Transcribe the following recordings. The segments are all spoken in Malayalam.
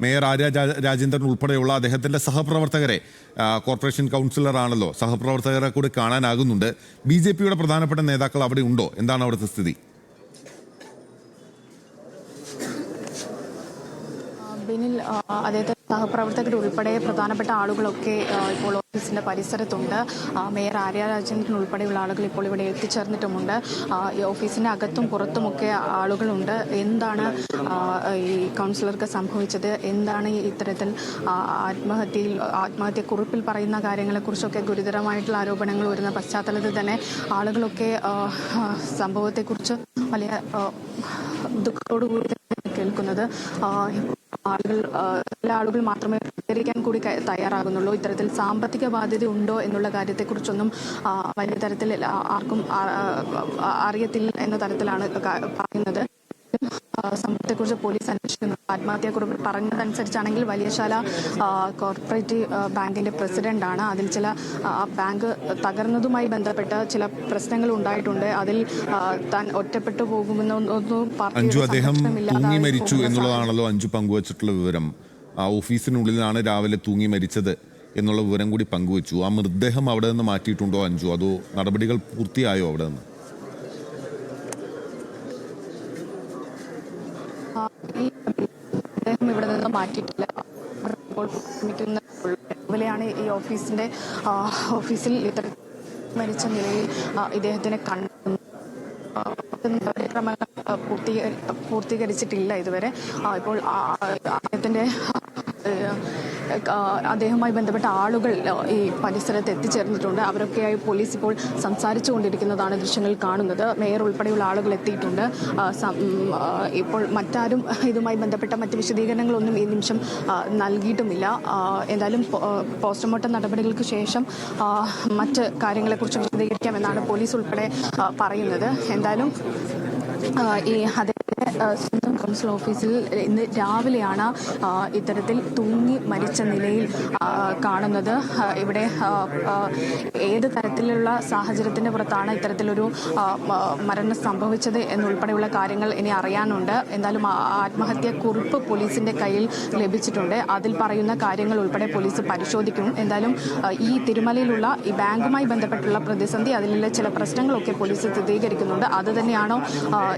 മേയർ ആര്യ രാജേന്ദ്രൻ ഉൾപ്പെടെയുള്ള അദ്ദേഹത്തിൻ്റെ സഹപ്രവർത്തകരെ, കോർപ്പറേഷൻ കൗൺസിലറാണല്ലോ, സഹപ്രവർത്തകരെ കൂടി കാണാനാകുന്നുണ്ട്. BJPയുടെ പ്രധാനപ്പെട്ട നേതാക്കൾ അവിടെ ഉണ്ടോ? എന്താണ് അവിടുത്തെ സ്ഥിതി? ബിനിൽ, അദ്ദേഹത്തെ സഹപ്രവർത്തകർ ഉൾപ്പെടെ പ്രധാനപ്പെട്ട ആളുകളൊക്കെ ഇപ്പോൾ ഓഫീസിന്റെ പരിസരത്തുണ്ട്. മേയർ ആര്യ രാജേന്ദ്രൻ ഉൾപ്പെടെയുള്ള ആളുകൾ ഇപ്പോൾ ഇവിടെ എത്തിച്ചേർന്നിട്ടുമുണ്ട്. ഈ ഓഫീസിന്റെ അകത്തും പുറത്തുമൊക്കെ ആളുകളുണ്ട്. എന്താണ് ഈ കൗൺസിലർക്ക് സംഭവിച്ചത്, എന്താണ് ഇത്തരത്തിൽ ആത്മഹത്യക്കുറിപ്പിൽ പറയുന്ന കാര്യങ്ങളെക്കുറിച്ചൊക്കെ ഗുരുതരമായിട്ടുള്ള ആരോപണങ്ങൾ വരുന്ന പശ്ചാത്തലത്തിൽ തന്നെ ആളുകളൊക്കെ സംഭവത്തെക്കുറിച്ച് വലിയ ദുഃഖത്തോടുകൂടി കേൾക്കുന്നത്. ചില ആളുകൾ മാത്രമേ പ്രതികരിക്കാൻ കൂടി തയ്യാറാകുന്നുള്ളൂ. ഇത്തരത്തിൽ സാമ്പത്തിക ബാധ്യത ഉണ്ടോ എന്നുള്ള കാര്യത്തെക്കുറിച്ചൊന്നും വലിയ തരത്തിൽ ആർക്കും അറിയത്തില്ല എന്ന തരത്തിലാണ് പറയുന്നത്. സംഭവത്തെക്കുറിച്ച് പോലീസ് അന്വേഷിക്കുന്നു. ആത്മഹത്യക്കുറിപ്പ് പറഞ്ഞതനുസരിച്ചാണെങ്കിൽ വലിയശാല കോർപ്പറേറ്റീവ് ബാങ്കിന്റെ പ്രസിഡന്റാണ്. അതിൽ ചില ബാങ്ക് തകർന്നതുമായി ബന്ധപ്പെട്ട് ചില പ്രശ്നങ്ങൾ ഉണ്ടായിട്ടുണ്ട്. അതിൽ താൻ ഒറ്റപ്പെട്ടു പോകുമെന്നൊന്നും അഞ്ജു, അദ്ദേഹം തൂങ്ങി മരിച്ചു എന്നുള്ളതാണല്ലോ അഞ്ജു പങ്കുവച്ചിട്ടുള്ള വിവരം. ആ ഓഫീസിനുള്ളിലാണ് രാവിലെ തൂങ്ങി മരിച്ചത് എന്നുള്ള വിവരം കൂടി പങ്കുവച്ചു. ആ മൃതദേഹം അവിടെ നിന്ന് മാറ്റിയിട്ടുണ്ടോ അഞ്ജു? അതോ നടപടികൾ പൂർത്തിയായോ അവിടെ നിന്ന്? അദ്ദേഹം ഇവിടെ നിന്ന് മാറ്റിയിട്ടില്ല. രാവിലെയാണ് ഈ ഓഫീസിൽ ഇത്തരത്തിൽ മരിച്ച നിലയിൽ ഇദ്ദേഹത്തിനെ പൂർത്തീകരിച്ചിട്ടില്ല ഇതുവരെ. ഇപ്പോൾ അദ്ദേഹവുമായി ബന്ധപ്പെട്ട ആളുകൾ ഈ പരിസരത്ത് എത്തിച്ചേർന്നിട്ടുണ്ട്. അവരൊക്കെയായി പോലീസ് ഇപ്പോൾ സംസാരിച്ചു കൊണ്ടിരിക്കുന്നതാണ് ദൃശ്യങ്ങൾ കാണുന്നത്. മേയർ ഉൾപ്പെടെയുള്ള ആളുകൾ എത്തിയിട്ടുണ്ട്. ഇപ്പോൾ മറ്റാരും ഇതുമായി ബന്ധപ്പെട്ട മറ്റ് വിശദീകരണങ്ങളൊന്നും ഈ നിമിഷം നൽകിയിട്ടുമില്ല. എന്തായാലും പോസ്റ്റ്മോർട്ടം നടപടികൾക്ക് ശേഷം മറ്റ് കാര്യങ്ങളെക്കുറിച്ച് വിശദീകരിക്കാമെന്നാണ് പോലീസ് ഉൾപ്പെടെ പറയുന്നത്. എന്തായാലും ഈ സ്വന്തം കൗൺസിൽ ഓഫീസിൽ ഇന്ന് രാവിലെയാണ് ഇത്തരത്തിൽ തൂങ്ങി മരിച്ച നിലയിൽ കാണുന്നത്. ഇവിടെ ഏത് തരത്തിലുള്ള സാഹചര്യത്തിന്റെ പുറത്താണ് ഇത്തരത്തിലൊരു മരണം സംഭവിച്ചത് എന്നുൾപ്പെടെയുള്ള കാര്യങ്ങൾ ഇനി അറിയാനുണ്ട്. എന്തായാലും ആത്മഹത്യക്കുറിപ്പ് പോലീസിന്റെ കയ്യിൽ ലഭിച്ചിട്ടുണ്ട്. അതിൽ പറയുന്ന കാര്യങ്ങൾ ഉൾപ്പെടെ പോലീസ് പരിശോധിക്കും. എന്തായാലും ഈ തിരുമലയിലുള്ള ഈ ബാങ്കുമായി ബന്ധപ്പെട്ടുള്ള പ്രതിസന്ധി, അതിലുള്ള ചില പ്രശ്നങ്ങളൊക്കെ പോലീസ് സ്ഥിരീകരിക്കുന്നുണ്ട്. അത് തന്നെയാണോ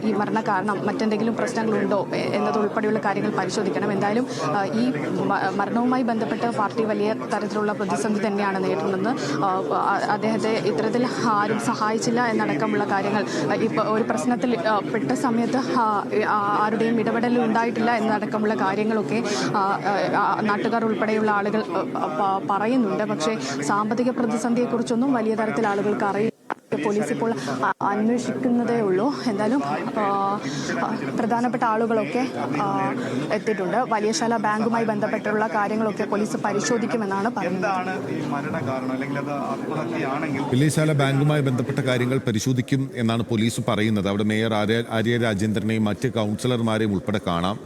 ഈ മരണകാരണം, മറ്റെന്തെങ്കിലും പ്രശ്നങ്ങളുണ്ടോ എന്നതുൾപ്പെടെയുള്ള കാര്യങ്ങൾ പരിശോധിക്കണം. എന്തായാലും ഈ മരണവുമായി ബന്ധപ്പെട്ട് പാർട്ടി വലിയ തരത്തിലുള്ള പ്രതിസന്ധി തന്നെയാണ് നേരിടുന്നത്. അദ്ദേഹത്തെ ഇത്തരത്തിൽ ആരും സഹായിച്ചില്ല എന്നടക്കമുള്ള കാര്യങ്ങൾ, ഇപ്പോൾ ഒരു പ്രശ്നത്തിൽ പെട്ട സമയത്ത് ആരുടെയും ഇടപെടൽ ഉണ്ടായിട്ടില്ല എന്നടക്കമുള്ള കാര്യങ്ങളൊക്കെ നാട്ടുകാർ ഉൾപ്പെടെയുള്ള ആളുകൾ പറയുന്നുണ്ട്. പക്ഷേ സാമ്പത്തിക പ്രതിസന്ധിയെക്കുറിച്ചൊന്നും വലിയ തരത്തിൽ ആളുകൾക്ക് അറിയില്ല. പോലീസ് ഇപ്പോൾ അന്വേഷിക്കുന്നതേ ഉള്ളൂ. എന്തായാലും പ്രധാനപ്പെട്ട ആളുകളൊക്കെ എത്തിയിട്ടുണ്ട്. വലിയശാല ബാങ്കുമായി ബന്ധപ്പെട്ടുള്ള കാര്യങ്ങളൊക്കെ പോലീസ് പരിശോധിക്കുമെന്നാണ് പറയുന്നത്. വലിയശാല ബാങ്കുമായി ബന്ധപ്പെട്ട കാര്യങ്ങൾ പരിശോധിക്കും എന്നാണ് പോലീസ് പറയുന്നത്. അവിടെ മേയർ ആര്യ രാജേന്ദ്രനെയും മറ്റ് കൗൺസിലർമാരെയും ഉൾപ്പെടെ കാണാം.